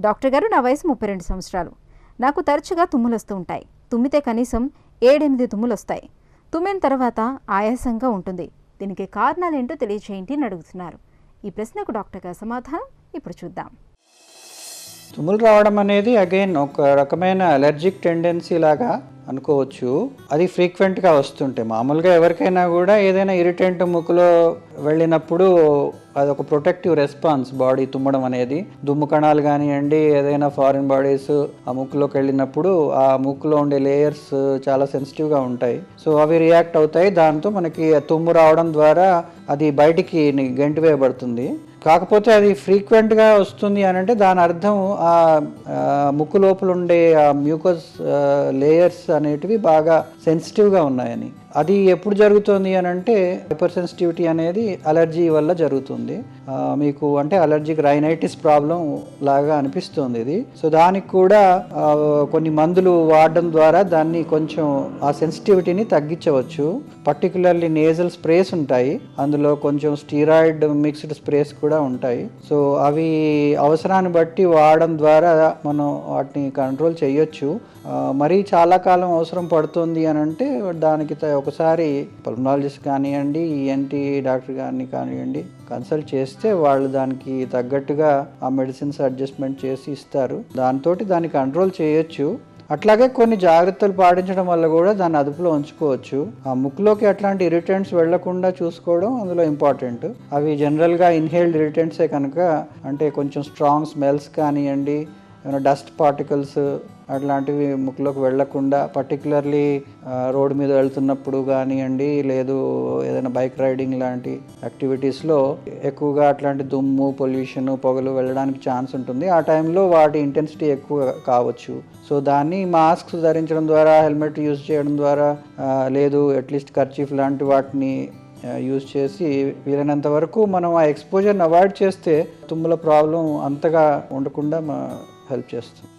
Doctor గారు, నా వయసు 32 సంవత్సరాలు. నాకు తరచుగా తుమ్ములు వస్తూ ఉంటాయి. తుమ్మితే కనీసం 7-8 తుమ్ములు వస్తాయి. తుమ్మిన తర్వాత ఆయాసంగా ఉంటుంది. దీనికి కారణాలేంటో తెలియచేయండి అని అడుగుతున్నారు. ఈ ప్రశ్నకు డాక్టర్ గారి సమాధానం ఇప్పుడు చూద్దాం. తుమ్ములు రావడం అనేది అగైన్ ఒక రకమైన అలర్జిక్ టెండెన్సీ లాగా అనుకోవచ్చు. అది ఫ్రీక్వెంట్గా వస్తుంటాయి. మామూలుగా ఎవరికైనా కూడా ఏదైనా ఇరిటెంట్ ముక్కులో వెళ్ళినప్పుడు అదొక ప్రొటెక్టివ్ రెస్పాన్స్ బాడీ తుమ్మడం అనేది. దుమ్ము కణాలు కానివ్వండి, ఏదైనా ఫారిన్ బాడీస్ ఆ ముక్కులోకి వెళ్ళినప్పుడు ఆ ముక్కులో ఉండే లేయర్స్ చాలా సెన్సిటివ్గా ఉంటాయి. సో అవి రియాక్ట్ అవుతాయి. దాంతో మనకి తుమ్ము రావడం ద్వారా అది బయటికి గెంటి వేయబడుతుంది. కాకపోతే అది ఫ్రీక్వెంట్గా వస్తుంది అని అంటే దాని అర్థం ఆ ముక్కు లోపల ఉండే ఆ మ్యూకస్ లేయర్స్ అనేటివి బాగా సెన్సిటివ్గా ఉన్నాయని. అది ఎప్పుడు జరుగుతుంది అని అంటే హైపర్ సెన్సిటివిటీ అనేది అలర్జీ వల్ల జరుగుతుంది. మీకు అంటే అలర్జిక్ రైనైటిస్ ప్రాబ్లం లాగా అనిపిస్తుంది ఇది. సో దానికి కూడా కొన్ని మందులు వాడడం ద్వారా దాన్ని కొంచెం ఆ సెన్సిటివిటీని తగ్గించవచ్చు. పర్టికులర్లీ నేజల్ స్ప్రేస్ ఉంటాయి, అందులో కొంచెం స్టీరాయిడ్ మిక్స్డ్ స్ప్రేస్ కూడా ఉంటాయి. సో అవి అవసరాన్ని బట్టి వాడడం ద్వారా మనం వాటిని కంట్రోల్ చేయొచ్చు. మరీ చాలా కాలం అవసరం పడుతుంది అని అంటే దానికి ఒకసారి పల్మనాలజిస్ట్ కానివ్వండి, ఈఎన్టీ డాక్టర్ గారిని కానివ్వండి కన్సల్ట్ చేస్తే వాళ్ళు దానికి తగ్గట్టుగా ఆ మెడిసిన్స్ అడ్జస్ట్మెంట్ చేసి ఇస్తారు. దాన్ని కంట్రోల్ చేయొచ్చు. అట్లాగే కొన్ని జాగ్రత్తలు పాటించడం వల్ల కూడా దాన్ని అదుపులో ఉంచుకోవచ్చు. ఆ ముక్కులోకి అట్లాంటి ఇరిటెంట్స్ వెళ్లకుండా చూసుకోవడం అందులో ఇంపార్టెంట్. అవి జనరల్గా ఇన్హేల్డ్ ఇరిటెంట్సే కనుక, అంటే కొంచెం స్ట్రాంగ్ స్మెల్స్ కానివ్వండి, ఏమైనా డస్ట్ పార్టికల్స్ అట్లాంటివి ముక్కులోకి వెళ్లకుండా, పర్టికులర్లీ రోడ్డు మీద వెళ్తున్నప్పుడు కానివ్వండి, లేదు ఏదైనా బైక్ రైడింగ్ లాంటి యాక్టివిటీస్లో ఎక్కువగా అట్లాంటి దుమ్ము, పొల్యూషన్, పొగలు వెళ్ళడానికి ఛాన్స్ ఉంటుంది. ఆ టైంలో వాటి ఇంటెన్సిటీ ఎక్కువ కావచ్చు. సో దాన్ని మాస్క్స్ ధరించడం ద్వారా, హెల్మెట్ యూజ్ చేయడం ద్వారా, లేదు అట్లీస్ట్ కర్చీఫ్ లాంటి వాటిని యూజ్ చేసి వీలైనంత వరకు మనం ఆ ఎక్స్పోజర్ని అవాయిడ్ చేస్తే తుమ్ముల ప్రాబ్లం అంతగా ఉండకుండా హెల్ప్ చేస్తుంది.